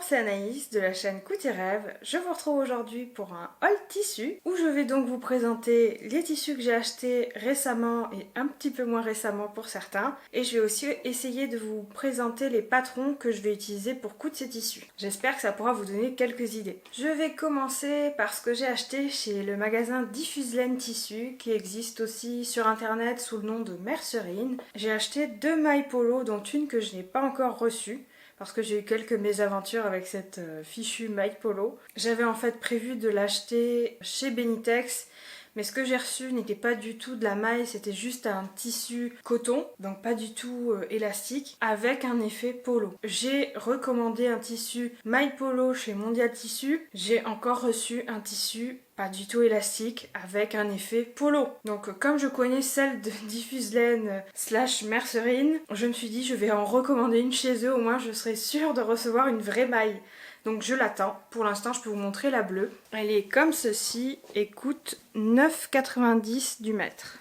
c'est Anaïs de la chaîne Coup tes rêves. Je vous retrouve aujourd'hui pour un haul tissu où je vais donc vous présenter les tissus que j'ai achetés récemment et un petit peu moins récemment pour certains. Et je vais aussi essayer de vous présenter les patrons que je vais utiliser pour coudre ces tissus. J'espère que ça pourra vous donner quelques idées. Je vais commencer par ce que j'ai acheté chez le magasin Diffuselaine Tissus qui existe aussi sur internet sous le nom de Mercerine. J'ai acheté 2 mailles polo dont une que je n'ai pas encore reçue, parce que j'ai eu quelques mésaventures avec cette fichue maille polo. J'avais en fait prévu de l'acheter chez Benitex, mais ce que j'ai reçu n'était pas du tout de la maille, c'était juste un tissu coton, donc pas du tout élastique, avec un effet polo. J'ai recommandé un tissu maille polo chez Mondial Tissu, j'ai encore reçu un tissu pas du tout élastique avec un effet polo. Donc comme je connais celle de Diffuselaine / Mercerine, je me suis dit je vais en recommander une chez eux, au moins je serai sûre de recevoir une vraie maille. Donc je l'attends. Pour l'instant je peux vous montrer la bleue. Elle est comme ceci et coûte 9,90 du mètre.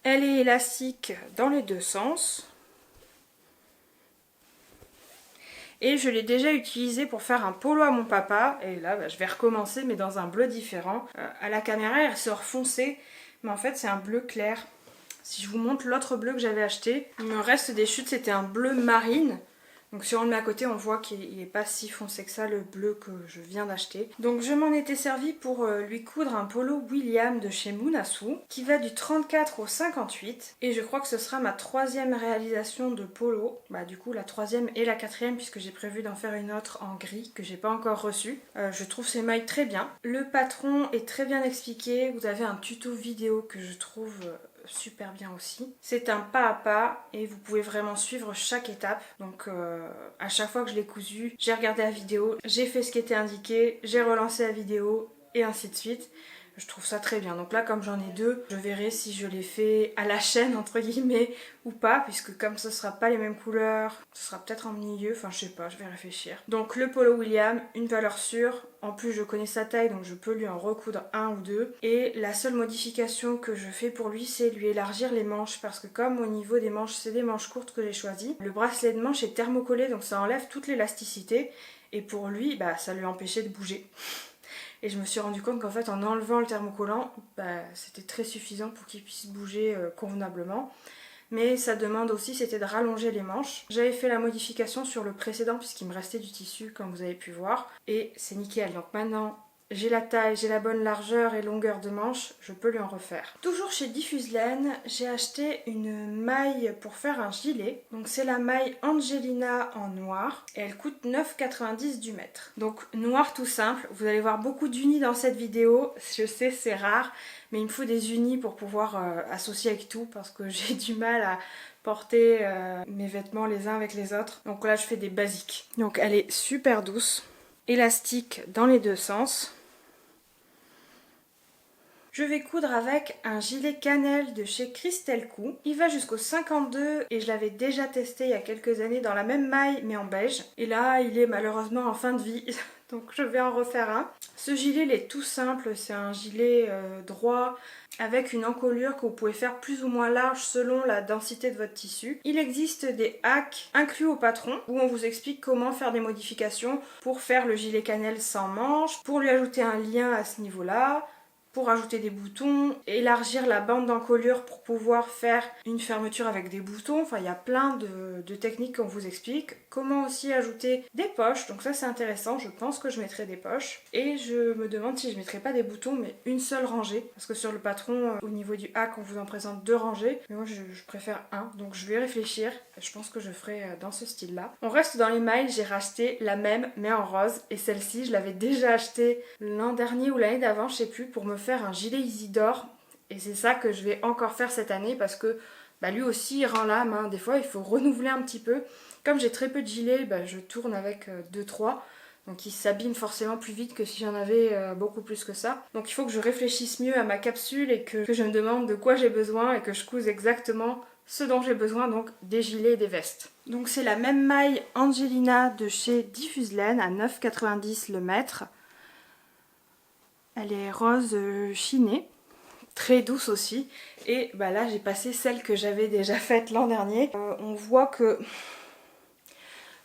Elle est élastique dans les deux sens. Et je l'ai déjà utilisé pour faire un polo à mon papa. Et là, je vais recommencer, mais dans un bleu différent. À la caméra, elle sort foncée, mais en fait, c'est un bleu clair. Si je vous montre l'autre bleu que j'avais acheté, il me reste des chutes, c'était un bleu marine. Donc si on le met à côté, on voit qu'il n'est pas si foncé que ça, le bleu que je viens d'acheter. Donc je m'en étais servi pour lui coudre un polo William de chez Munasu, qui va du 34 au 58. Et je crois que ce sera ma 3e réalisation de polo. Bah du coup la 3e et la 4e, puisque j'ai prévu d'en faire une autre en gris, que j'ai pas encore reçue. Je trouve ces mailles très bien. Le patron est très bien expliqué, vous avez un tuto vidéo que je trouve super bien aussi. C'est un pas à pas et vous pouvez vraiment suivre chaque étape. Donc à chaque fois que je l'ai cousu, j'ai regardé la vidéo, j'ai fait ce qui était indiqué, j'ai relancé la vidéo et ainsi de suite. Je trouve ça très bien. Donc là, comme j'en ai deux, je verrai si je les fais à la chaîne entre guillemets ou pas, puisque comme ce sera pas les mêmes couleurs, ce sera peut-être en milieu, enfin je sais pas, je vais réfléchir. Donc le polo William, une valeur sûre. En plus je connais sa taille, donc je peux lui en recoudre un ou deux. Et la seule modification que je fais pour lui, c'est lui élargir les manches, parce que comme au niveau des manches, c'est des manches courtes que j'ai choisies, le bracelet de manche est thermocollé, donc ça enlève toute l'élasticité. Et pour lui, bah ça lui empêchait de bouger. Et je me suis rendu compte qu'en fait en enlevant le thermocollant, c'était très suffisant pour qu'il puisse bouger convenablement. Mais ça demande aussi, c'était de rallonger les manches. J'avais fait la modification sur le précédent puisqu'il me restait du tissu comme vous avez pu voir. Et c'est nickel. Donc maintenant j'ai la taille, j'ai la bonne largeur et longueur de manche, je peux lui en refaire. Toujours chez Diffuselaine, j'ai acheté une maille pour faire un gilet. Donc c'est la maille Angelina en noir et elle coûte 9,90 du mètre. Donc noir tout simple, vous allez voir beaucoup d'unis dans cette vidéo, je sais c'est rare, mais il me faut des unis pour pouvoir associer avec tout parce que j'ai du mal à porter mes vêtements les uns avec les autres. Donc là je fais des basiques. Donc elle est super douce, élastique dans les deux sens. Je vais coudre avec un gilet cannelle de chez Christelle Coup. Il va jusqu'au 52 et je l'avais déjà testé il y a quelques années dans la même maille mais en beige. Et là il est malheureusement en fin de vie, donc je vais en refaire un. Ce gilet il est tout simple, c'est un gilet droit avec une encolure que vous pouvez faire plus ou moins large selon la densité de votre tissu. Il existe des hacks inclus au patron où on vous explique comment faire des modifications pour faire le gilet cannelle sans manches, pour lui ajouter un lien à ce niveau-là, pour ajouter des boutons, élargir la bande d'encolure pour pouvoir faire une fermeture avec des boutons. Enfin, il y a plein de techniques qu'on vous explique. Comment aussi ajouter des poches, donc ça c'est intéressant, je pense que je mettrai des poches. Et je me demande si je mettrai pas des boutons, mais une seule rangée. Parce que sur le patron, au niveau du hack, on vous en présente 2 rangées. Mais moi je préfère un, donc je vais réfléchir. Je pense que je ferai dans ce style-là. On reste dans les mailles, j'ai racheté la même, mais en rose. Et celle-ci, je l'avais déjà achetée l'an dernier ou l'année d'avant, je sais plus, pour me faire un gilet Isidore. Et c'est ça que je vais encore faire cette année parce que lui aussi il rend l'âme, hein. Des fois il faut renouveler un petit peu. Comme j'ai très peu de gilets, je tourne avec 2-3. Donc il s'abîme forcément plus vite que si j'en avais beaucoup plus que ça. Donc il faut que je réfléchisse mieux à ma capsule et que je me demande de quoi j'ai besoin et que je couse exactement ce dont j'ai besoin, donc des gilets et des vestes. Donc c'est la même maille Angelina de chez Diffuselaine à 9,90 le mètre. Elle est rose chinée. très douce aussi. Et bah là j'ai passé celle que j'avais déjà faite l'an dernier. On voit que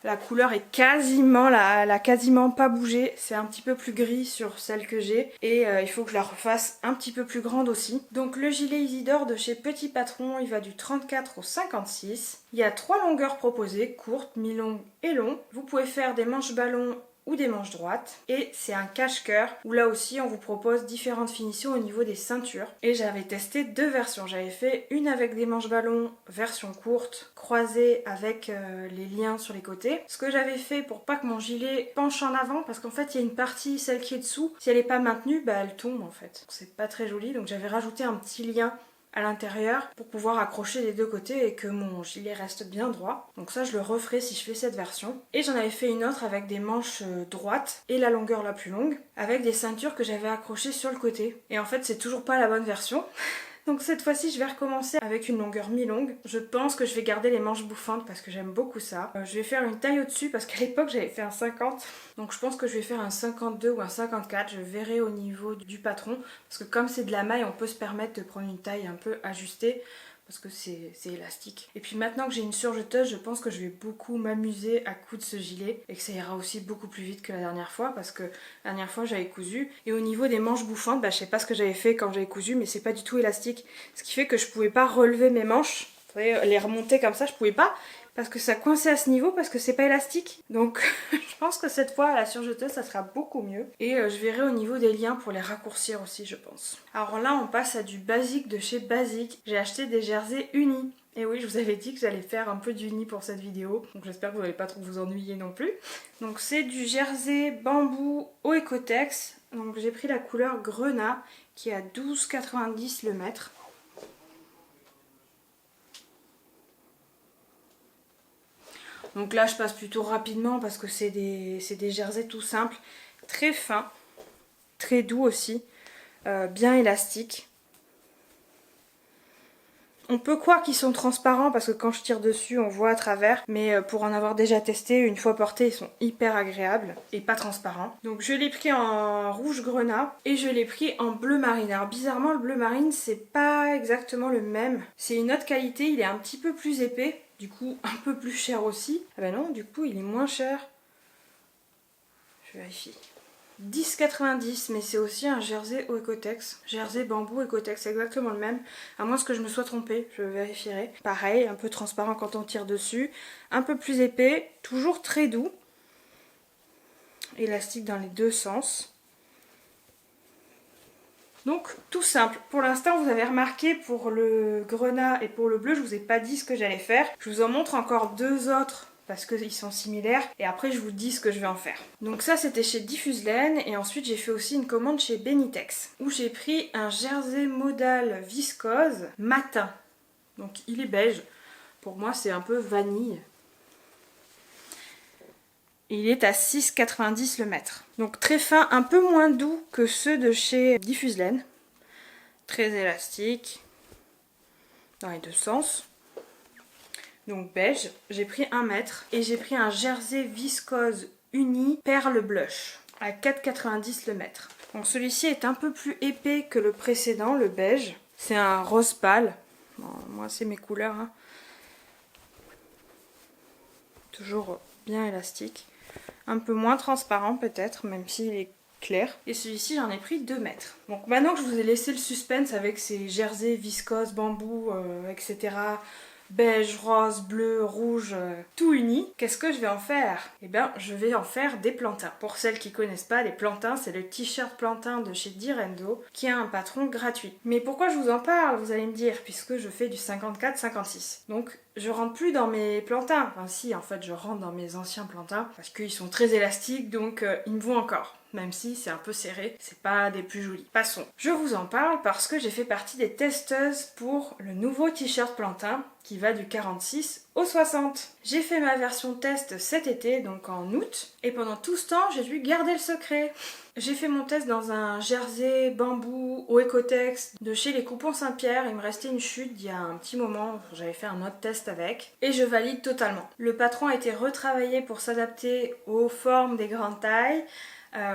la couleur est quasiment, elle a quasiment pas bougé. C'est un petit peu plus gris sur celle que j'ai. Et il faut que je la refasse un petit peu plus grande aussi. Donc le gilet Isidore de chez Petit Patron, il va du 34 au 56. Il y a 3 longueurs proposées, courtes, mi-longues et longues. Vous pouvez faire des manches ballon ou des manches droites. Et c'est un cache-cœur où là aussi on vous propose différentes finitions au niveau des ceintures. Et j'avais testé 2 versions. J'avais fait une avec des manches ballon version courte, croisée avec les liens sur les côtés. Ce que j'avais fait pour pas que mon gilet penche en avant, parce qu'en fait il y a une partie, celle qui est dessous, si elle n'est pas maintenue, bah elle tombe en fait. C'est pas très joli, donc j'avais rajouté un petit lien à l'intérieur pour pouvoir accrocher les deux côtés et que mon gilet reste bien droit. Donc ça je le referai si je fais cette version. Et j'en avais fait une autre avec des manches droites et la longueur la plus longue, avec des ceintures que j'avais accrochées sur le côté. Et en fait c'est toujours pas la bonne version. Donc cette fois-ci je vais recommencer avec une longueur mi-longue. Je pense que je vais garder les manches bouffantes parce que j'aime beaucoup ça. Je vais faire une taille au-dessus parce qu'à l'époque j'avais fait un 50. Donc je pense que je vais faire un 52 ou un 54. Je verrai au niveau du patron. Parce que comme c'est de la maille, on peut se permettre de prendre une taille un peu ajustée. Parce que c'est élastique. Et puis maintenant que j'ai une surjeteuse, je pense que je vais beaucoup m'amuser à coudre ce gilet. Et que ça ira aussi beaucoup plus vite que la dernière fois. Parce que la dernière fois j'avais cousu. Et au niveau des manches bouffantes, bah, je sais pas ce que j'avais fait quand j'avais cousu. Mais c'est pas du tout élastique. Ce qui fait que je pouvais pas relever mes manches. Vous voyez, les remonter comme ça, je pouvais pas. Parce que ça coinçait à ce niveau, parce que c'est pas élastique. Donc je pense que cette fois, à la surjeteuse, ça sera beaucoup mieux. Et je verrai au niveau des liens pour les raccourcir aussi, je pense. Alors là, on passe à du basique de chez Basique. J'ai acheté des jerseys unis. Et oui, je vous avais dit que j'allais faire un peu d'uni pour cette vidéo. Donc j'espère que vous n'allez pas trop vous ennuyer non plus. Donc c'est du jersey bambou au Ecotex. Donc j'ai pris la couleur grenat qui est à 12,90 le mètre. Donc là je passe plutôt rapidement parce que c'est des jerseys tout simples, très fins, très doux aussi, bien élastiques. On peut croire qu'ils sont transparents parce que quand je tire dessus on voit à travers, mais pour en avoir déjà testé, une fois portés, ils sont hyper agréables et pas transparents. Donc je l'ai pris en rouge grenat et je l'ai pris en bleu marine. Alors bizarrement le bleu marine c'est pas exactement le même, c'est une autre qualité, il est un petit peu plus épais. Du coup, un peu plus cher aussi. Ah bah non, du coup, il est moins cher. Je vérifie. 10,90, mais c'est aussi un jersey au Ecotex. Jersey bambou Ecotex, c'est exactement le même. À moins que je me sois trompée, je vérifierai. Pareil, un peu transparent quand on tire dessus. Un peu plus épais, toujours très doux. Élastique dans les deux sens. Donc tout simple, pour l'instant vous avez remarqué pour le grenat et pour le bleu je vous ai pas dit ce que j'allais faire. Je vous en montre encore 2 autres parce qu'ils sont similaires et après je vous dis ce que je vais en faire. Donc ça c'était chez Diffuse Laine et ensuite j'ai fait aussi une commande chez Benitex où j'ai pris un jersey modal viscose matin. Donc il est beige, pour moi c'est un peu vanille. Il est à 6,90 le mètre. Donc très fin, un peu moins doux que ceux de chez Diffuse Laine. Très élastique dans les deux sens. Donc beige. J'ai pris 1 mètre. Et j'ai pris un jersey viscose uni perle blush à 4,90 le mètre. Donc celui-ci est un peu plus épais que le précédent, le beige. C'est un rose pâle. Bon, moi c'est mes couleurs. Hein. Toujours bien élastique. Un peu moins transparent peut-être, même s'il est clair. Et celui-ci j'en ai pris 2 mètres. Donc maintenant que je vous ai laissé le suspense avec ces jerseys viscose, bambou, etc. Beige, rose, bleu, rouge, tout uni. Qu'est-ce que je vais en faire? Eh bien, je vais en faire des plantins. Pour celles qui connaissent pas, les plantins, c'est le t-shirt plantain de chez Direndo qui a un patron gratuit. Mais pourquoi je vous en parle, vous allez me dire, puisque je fais du 54-56. Donc, je rentre plus dans mes plantins. Enfin si, en fait, je rentre dans mes anciens plantins parce qu'ils sont très élastiques, donc ils me vont encore. Même si c'est un peu serré, c'est pas des plus jolis. Passons. Je vous en parle parce que j'ai fait partie des testeuses pour le nouveau t-shirt plantain qui va du 46 aux 60. J'ai fait ma version test cet été, donc en août, et pendant tout ce temps, j'ai dû garder le secret. J'ai fait mon test dans un jersey bambou au Ecotex de chez les Coupons Saint-Pierre. Il me restait une chute il y a un petit moment, j'avais fait un autre test avec, et je valide totalement. Le patron a été retravaillé pour s'adapter aux formes des grandes tailles.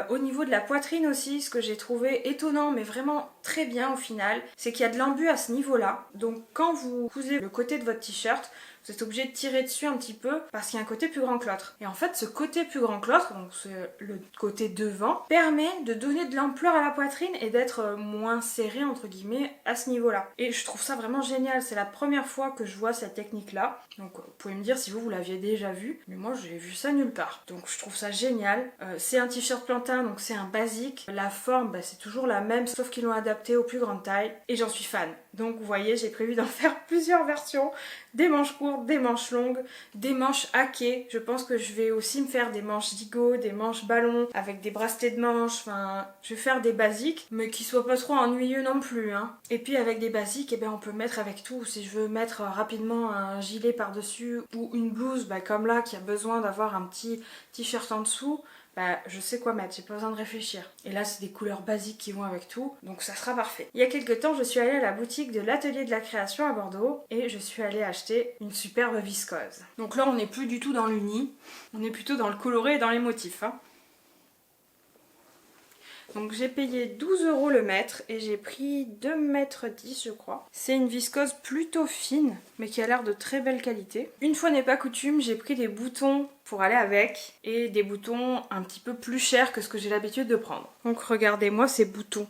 Au niveau de la poitrine aussi, ce que j'ai trouvé étonnant mais vraiment très bien au final, c'est qu'il y a de l'embu à ce niveau-là. Donc quand vous cousez le côté de votre t-shirt, vous êtes obligé de tirer dessus un petit peu parce qu'il y a un côté plus grand que l'autre. Et en fait, ce côté plus grand que l'autre, donc c'est le côté devant, permet de donner de l'ampleur à la poitrine et d'être moins serré entre guillemets à ce niveau-là. Et je trouve ça vraiment génial. C'est la première fois que je vois cette technique-là. Donc vous pouvez me dire si vous l'aviez déjà vu, mais moi j'ai vu ça nulle part. Donc je trouve ça génial. C'est un t-shirt plantain, donc c'est un basique. La forme, c'est toujours la même, sauf qu'ils l'ont adapté aux plus grandes tailles. Et j'en suis fan. Donc vous voyez, j'ai prévu d'en faire plusieurs versions. Des manches courtes, des manches longues, des manches hackées. Je pense que je vais aussi me faire des manches digo, des manches ballon, avec des bracelets de manches. Enfin, je vais faire des basiques, mais qui soient pas trop ennuyeux non plus. Hein. Et puis avec des basiques, on peut mettre avec tout. Si je veux mettre rapidement un gilet par-dessus ou une blouse, comme là, qui a besoin d'avoir un petit t-shirt en dessous, je sais quoi mettre, j'ai pas besoin de réfléchir. Et là, c'est des couleurs basiques qui vont avec tout, donc ça sera parfait. Il y a quelques temps, je suis allée à la boutique de l'Atelier de la Création à Bordeaux et je suis allée acheter une superbe viscose. Donc là, on n'est plus du tout dans l'uni, on est plutôt dans le coloré et dans les motifs. Hein. Donc j'ai payé 12 € le mètre et j'ai pris 2,10 mètres je crois. C'est une viscose plutôt fine mais qui a l'air de très belle qualité. Une fois n'est pas coutume, j'ai pris des boutons pour aller avec et des boutons un petit peu plus chers que ce que j'ai l'habitude de prendre. Donc regardez-moi ces boutons.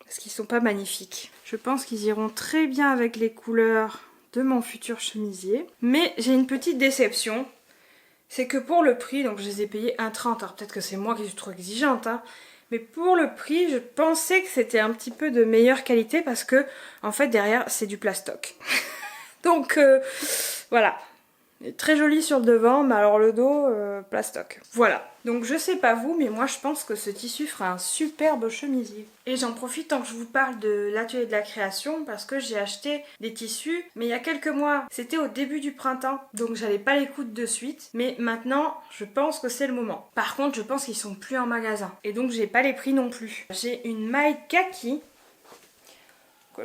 Est-ce qu'ils sont pas magnifiques? Je pense qu'ils iront très bien avec les couleurs de mon futur chemisier. Mais j'ai une petite déception. C'est que pour le prix, donc je les ai payés 1,30 €, alors peut-être que c'est moi qui suis trop exigeante, hein, mais pour le prix, je pensais que c'était un petit peu de meilleure qualité parce que, en fait, derrière, c'est du plastoc. Donc, voilà. Très joli sur le devant, mais alors le dos, plastoc. Voilà. Donc je sais pas vous, mais moi je pense que ce tissu fera un superbe chemisier. Et j'en profite tant que je vous parle de l'atelier de la création parce que j'ai acheté des tissus, mais il y a quelques mois. C'était au début du printemps, donc j'allais pas les coudre de suite. Mais maintenant, je pense que c'est le moment. Par contre, je pense qu'ils sont plus en magasin. Et donc j'ai pas les prix non plus. J'ai une maille kaki.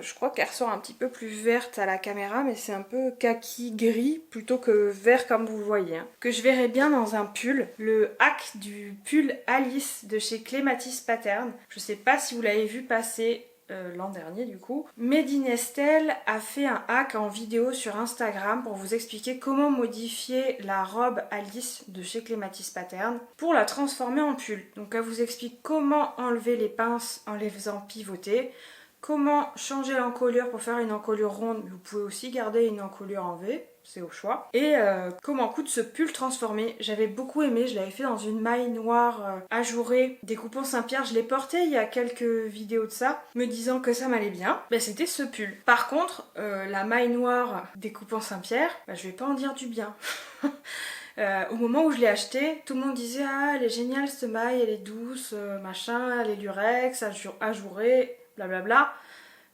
Je crois qu'elle ressort un petit peu plus verte à la caméra, mais c'est un peu kaki gris plutôt que vert comme vous le voyez. Hein. Que je verrais bien dans un pull, le hack du pull Alice de chez Clématis Pattern. Je sais pas si vous l'avez vu passer l'an dernier du coup. Made in Estelle a fait un hack en vidéo sur Instagram pour vous expliquer comment modifier la robe Alice de chez Clématis Pattern pour la transformer en pull. Donc elle vous explique comment enlever les pinces en les faisant pivoter. Comment changer l'encolure pour faire une encolure ronde, vous pouvez aussi garder une encolure en V, c'est au choix. Et comment coudre ce pull transformé, j'avais beaucoup aimé, je l'avais fait dans une maille noire ajourée des Coupons Saint-Pierre, je l'ai porté il y a quelques vidéos de ça, me disant que ça m'allait bien, c'était ce pull. Par contre, la maille noire des Coupons Saint-Pierre, je vais pas en dire du bien. Au moment où je l'ai acheté, tout le monde disait ah elle est géniale cette maille, elle est douce, machin, elle est lurex, ajourée, blablabla.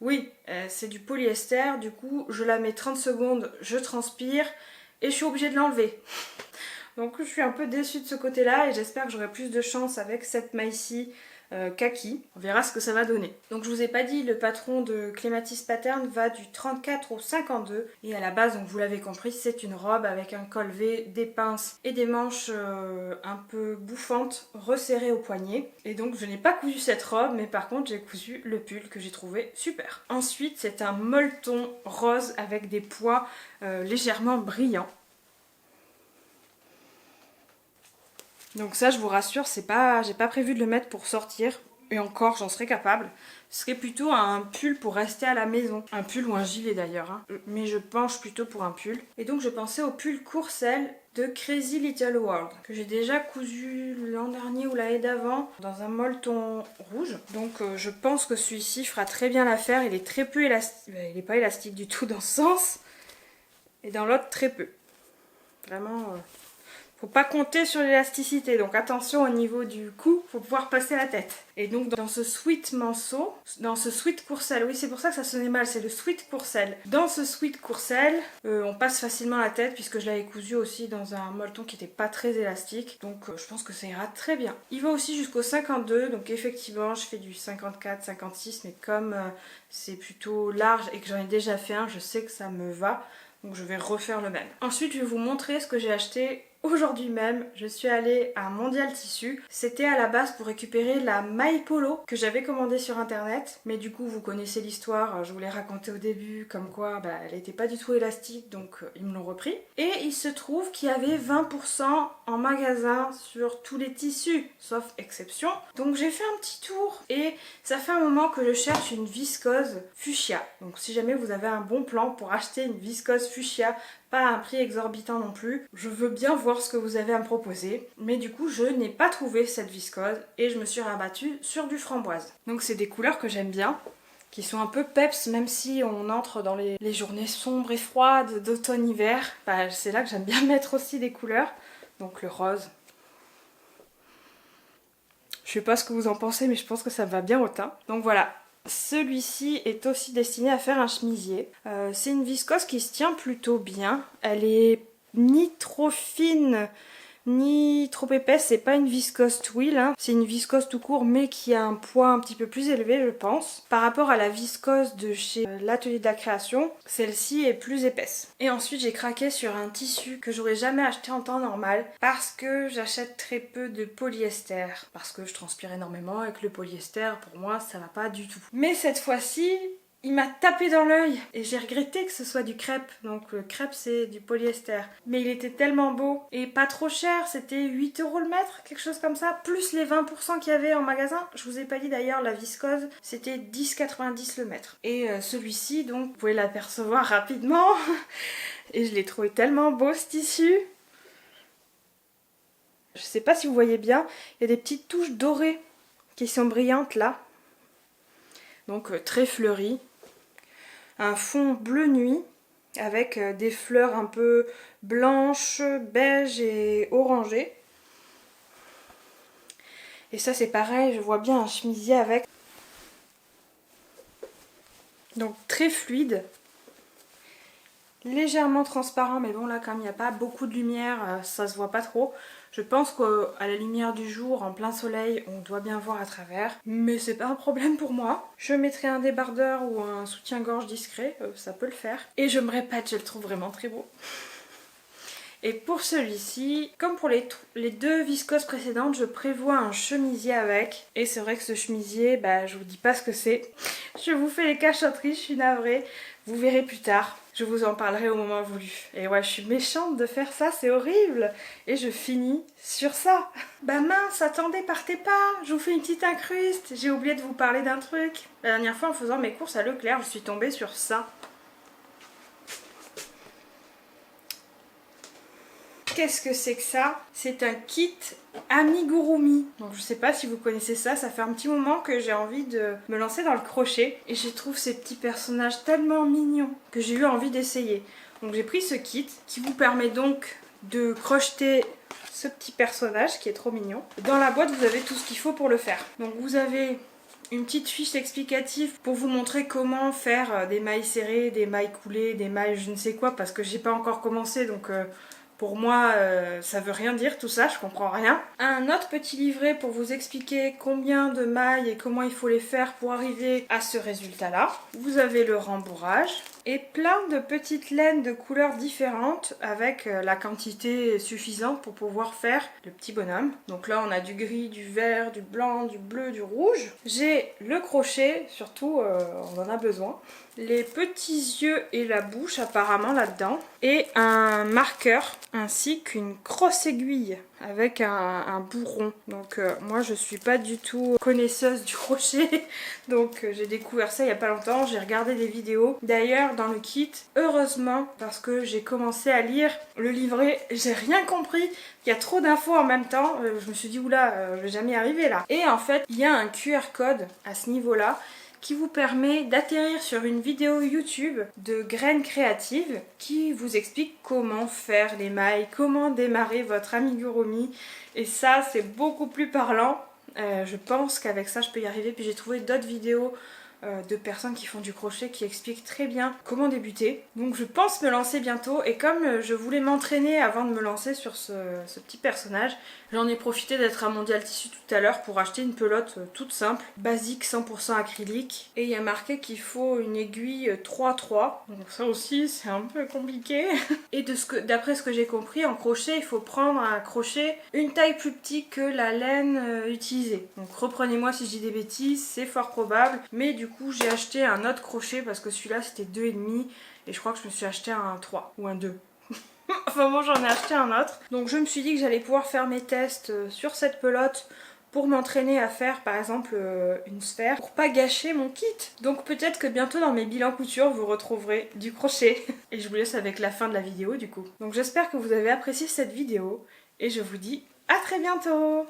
Oui, c'est du polyester, du coup je la mets 30 secondes, je transpire et je suis obligée de l'enlever. Donc je suis un peu déçue de ce côté-là et j'espère que j'aurai plus de chance avec cette maille-ci kaki. On verra ce que ça va donner. Donc je vous ai pas dit, le patron de Clématis Pattern va du 34 au 52 et à la base, donc vous l'avez compris, c'est une robe avec un col V, des pinces et des manches un peu bouffantes resserrées au poignet. Et donc je n'ai pas cousu cette robe, mais par contre j'ai cousu le pull que j'ai trouvé super. Ensuite c'est un molleton rose avec des pois légèrement brillants. Donc ça, je vous rassure, j'ai pas prévu de le mettre pour sortir. Et encore, j'en serais capable. Ce serait plutôt un pull pour rester à la maison. Un pull ou un gilet d'ailleurs. Hein. Mais je penche plutôt pour un pull. Et donc je pensais au pull Courcelles de Crazy Little World. Que j'ai déjà cousu l'an dernier ou l'année d'avant. Dans un molleton rouge. Donc je pense que celui-ci fera très bien l'affaire. Il est très peu élastique. Il n'est pas élastique du tout dans ce sens. Et dans l'autre, très peu. Vraiment... Faut pas compter sur l'élasticité, donc attention au niveau du cou, faut pouvoir passer la tête. Et donc dans ce sweat manceau, dans ce sweat courcelle, oui c'est pour ça que ça sonnait mal, c'est le sweat courcelle. Dans ce sweat courcelle, on passe facilement la tête puisque je l'avais cousu aussi dans un molleton qui était pas très élastique, donc je pense que ça ira très bien. Il va aussi jusqu'au 52, donc effectivement je fais du 54, 56, mais comme c'est plutôt large et que j'en ai déjà fait un, je sais que ça me va. Donc je vais refaire le même. Ensuite je vais vous montrer ce que j'ai acheté aujourd'hui même. Je suis allée à Mondial Tissu. C'était à la base pour récupérer la maille polo que j'avais commandée sur internet. Mais du coup vous connaissez l'histoire, je vous l'ai raconté au début, comme quoi elle n'était pas du tout élastique, donc ils me l'ont repris. Et il se trouve qu'il y avait 20% en magasin sur tous les tissus, sauf exception. Donc j'ai fait un petit tour et ça fait un moment que je cherche une viscose fuchsia. Donc si jamais vous avez un bon plan pour acheter une viscose fuchsia, pas à un prix exorbitant non plus, je veux bien voir ce que vous avez à me proposer. Mais du coup je n'ai pas trouvé cette viscose et je me suis rabattue sur du framboise. Donc c'est des couleurs que j'aime bien, qui sont un peu peps, même si on entre dans les journées sombres et froides d'automne-hiver. C'est là que j'aime bien mettre aussi des couleurs. Donc le rose. Je sais pas ce que vous en pensez, mais je pense que ça va bien au teint. Donc voilà. Celui-ci est aussi destiné à faire un chemisier. C'est une viscose qui se tient plutôt bien. Elle est ni trop fine ni trop épaisse. C'est pas une viscose twill, hein. C'est une viscose tout court mais qui a un poids un petit peu plus élevé je pense. Par rapport à la viscose de chez l'Atelier de la Création, celle-ci est plus épaisse. Et ensuite j'ai craqué sur un tissu que j'aurais jamais acheté en temps normal parce que j'achète très peu de polyester. Parce que je transpire énormément et que le polyester pour moi ça va pas du tout. Mais cette fois-ci, il m'a tapé dans l'œil et j'ai regretté que ce soit du crêpe. Donc le crêpe c'est du polyester. Mais il était tellement beau et pas trop cher, c'était 8 € le mètre, quelque chose comme ça. Plus les 20% qu'il y avait en magasin. Je vous ai pas dit d'ailleurs, la viscose c'était 10,90 le mètre. Et celui-ci donc, vous pouvez l'apercevoir rapidement. Et je l'ai trouvé tellement beau ce tissu. Je sais pas si vous voyez bien, il y a des petites touches dorées qui sont brillantes là. Donc très fleuri. Un fond bleu nuit avec des fleurs un peu blanches, beige et orangées. Et ça c'est pareil, je vois bien un chemisier avec. Donc très fluide. Légèrement transparent, mais bon là comme il n'y a pas beaucoup de lumière, ça se voit pas trop. Je pense qu'à la lumière du jour, en plein soleil, on doit bien voir à travers. Mais c'est pas un problème pour moi. Je mettrai un débardeur ou un soutien-gorge discret, ça peut le faire. Et je me répète, je le trouve vraiment très beau. Et pour celui-ci, comme pour les deux viscoses précédentes, je prévois un chemisier avec. Et c'est vrai que ce chemisier, je vous dis pas ce que c'est. Je vous fais les cachotteries, je suis navrée. Vous verrez plus tard. Je vous en parlerai au moment voulu. Et ouais, je suis méchante de faire ça, c'est horrible. Et je finis sur ça. Mince, attendez, partez pas. Je vous fais une petite incruste. J'ai oublié de vous parler d'un truc. La dernière fois, en faisant mes courses à Leclerc, je suis tombée sur ça. Qu'est-ce que c'est que ça? C'est un kit amigurumi. Donc je sais pas si vous connaissez ça, ça fait un petit moment que j'ai envie de me lancer dans le crochet et je trouve ces petits personnages tellement mignons que j'ai eu envie d'essayer. Donc j'ai pris ce kit qui vous permet donc de crocheter ce petit personnage qui est trop mignon. Dans la boîte vous avez tout ce qu'il faut pour le faire. Donc vous avez une petite fiche explicative pour vous montrer comment faire des mailles serrées, des mailles coulées, des mailles je ne sais quoi parce que j'ai pas encore commencé donc... Pour moi, ça veut rien dire tout ça, je comprends rien. Un autre petit livret pour vous expliquer combien de mailles et comment il faut les faire pour arriver à ce résultat-là. Vous avez le rembourrage et plein de petites laines de couleurs différentes avec la quantité suffisante pour pouvoir faire le petit bonhomme. Donc là, on a du gris, du vert, du blanc, du bleu, du rouge. J'ai le crochet, surtout, on en a besoin. Les petits yeux et la bouche apparemment là-dedans. Et un marqueur ainsi qu'une crosse aiguille avec un bourron. Donc moi je suis pas du tout connaisseuse du crochet. Donc j'ai découvert ça il y a pas longtemps. J'ai regardé des vidéos. D'ailleurs dans le kit, heureusement, parce que j'ai commencé à lire le livret, j'ai rien compris. Il y a trop d'infos en même temps. Je me suis dit oula, je vais jamais y arriver là. Et en fait il y a un QR code à ce niveau-là qui vous permet d'atterrir sur une vidéo YouTube de Graines Créatives qui vous explique comment faire les mailles, comment démarrer votre amigurumi. Et ça, c'est beaucoup plus parlant. Je pense qu'avec ça, je peux y arriver. Puis j'ai trouvé d'autres vidéos de personnes qui font du crochet qui expliquent très bien comment débuter. Donc je pense me lancer bientôt et comme je voulais m'entraîner avant de me lancer sur ce petit personnage, j'en ai profité d'être à Mondial Tissu tout à l'heure pour acheter une pelote toute simple, basique 100% acrylique, et il y a marqué qu'il faut une aiguille 3-3, donc ça aussi c'est un peu compliqué. Et d'après ce que j'ai compris, en crochet il faut prendre un crochet une taille plus petite que la laine utilisée. Donc reprenez-moi si je dis des bêtises, c'est fort probable, mais du coup j'ai acheté un autre crochet parce que celui-là c'était 2,5 et je crois que je me suis acheté un 3 ou un 2. Enfin bon, j'en ai acheté un autre. Donc je me suis dit que j'allais pouvoir faire mes tests sur cette pelote pour m'entraîner à faire par exemple une sphère pour pas gâcher mon kit. Donc peut-être que bientôt dans mes bilans couture vous retrouverez du crochet. Et je vous laisse avec la fin de la vidéo du coup. Donc j'espère que vous avez apprécié cette vidéo et je vous dis à très bientôt.